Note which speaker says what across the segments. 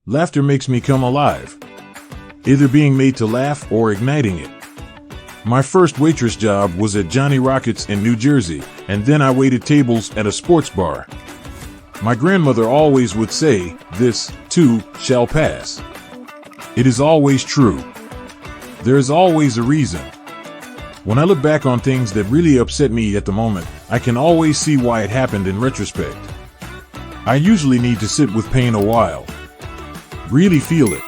Speaker 1: Laughter makes me come alive, either being made to laugh or igniting it. My first waitress job was at Johnny Rockets in New Jersey, and then I waited tables at a sports bar. My grandmother always would say, "This, too, shall pass." It is always true. There is always a reason. When I look back on things that really upset me at the moment, I can always see why it happened in retrospect. I usually need to sit with pain a while, really feel it.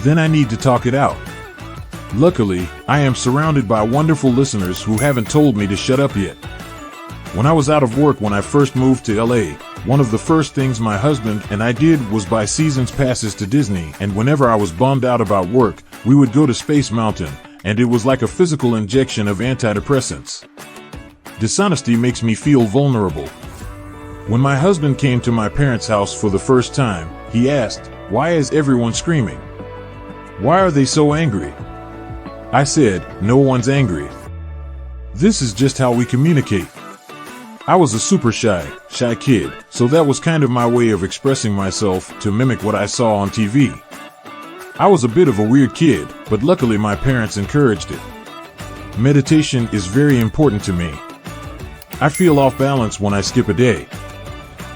Speaker 1: Then I need to talk it out. Luckily, I am surrounded by wonderful listeners who haven't told me to shut up yet. When I was out of work when I first moved to LA, one of the first things my husband and I did was buy seasons passes to Disney, and whenever I was bummed out about work, we would go to Space Mountain, and it was like a physical injection of antidepressants. Dishonesty makes me feel vulnerable. When my husband came to my parents' house for the first time, he asked, "Why is everyone screaming? Why are they so angry?" I said, "No one's angry. This is just how we communicate." I was a super shy kid, so that was kind of my way of expressing myself to mimic what I saw on TV. I was a bit of a weird kid, but luckily my parents encouraged it. Meditation is very important to me. I feel off balance when I skip a day.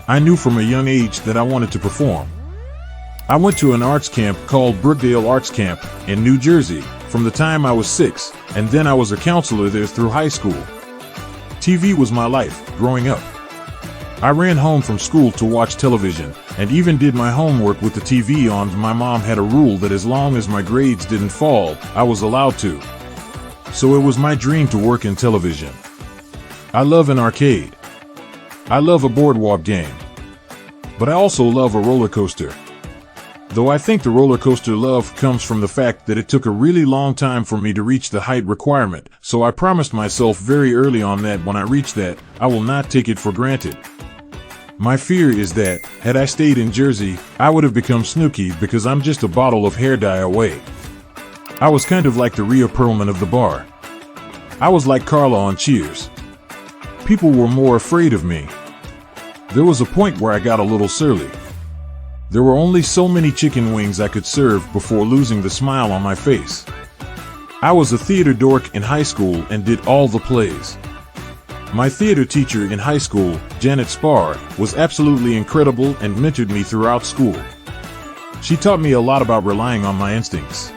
Speaker 1: I knew from a young age that I wanted to perform. I went to an arts camp called Brookdale Arts Camp in New Jersey from the time I was 6, and then I was a counselor there through high school. TV was my life, growing up. I ran home from school to watch television, and even did my homework with the TV on. My mom had a rule that as long as my grades didn't fall, I was allowed to. So it was my dream to work in television. I love an arcade. I love a boardwalk game. But I also love a roller coaster. Though I think the roller coaster love comes from the fact that it took a really long time for me to reach the height requirement, so I promised myself very early on that when I reach that, I will not take it for granted. My fear is that, had I stayed in Jersey, I would have become Snooki because I'm just a bottle of hair dye away. I was kind of like the Rhea Perlman of the bar. I was like Carla on Cheers. People were more afraid of me. There was a point where I got a little surly. There were only so many chicken wings I could serve before losing the smile on my face. I was a theater dork in high school and did all the plays. My theater teacher in high school, Janet Spar, was absolutely incredible and mentored me throughout school. She taught me a lot about relying on my instincts.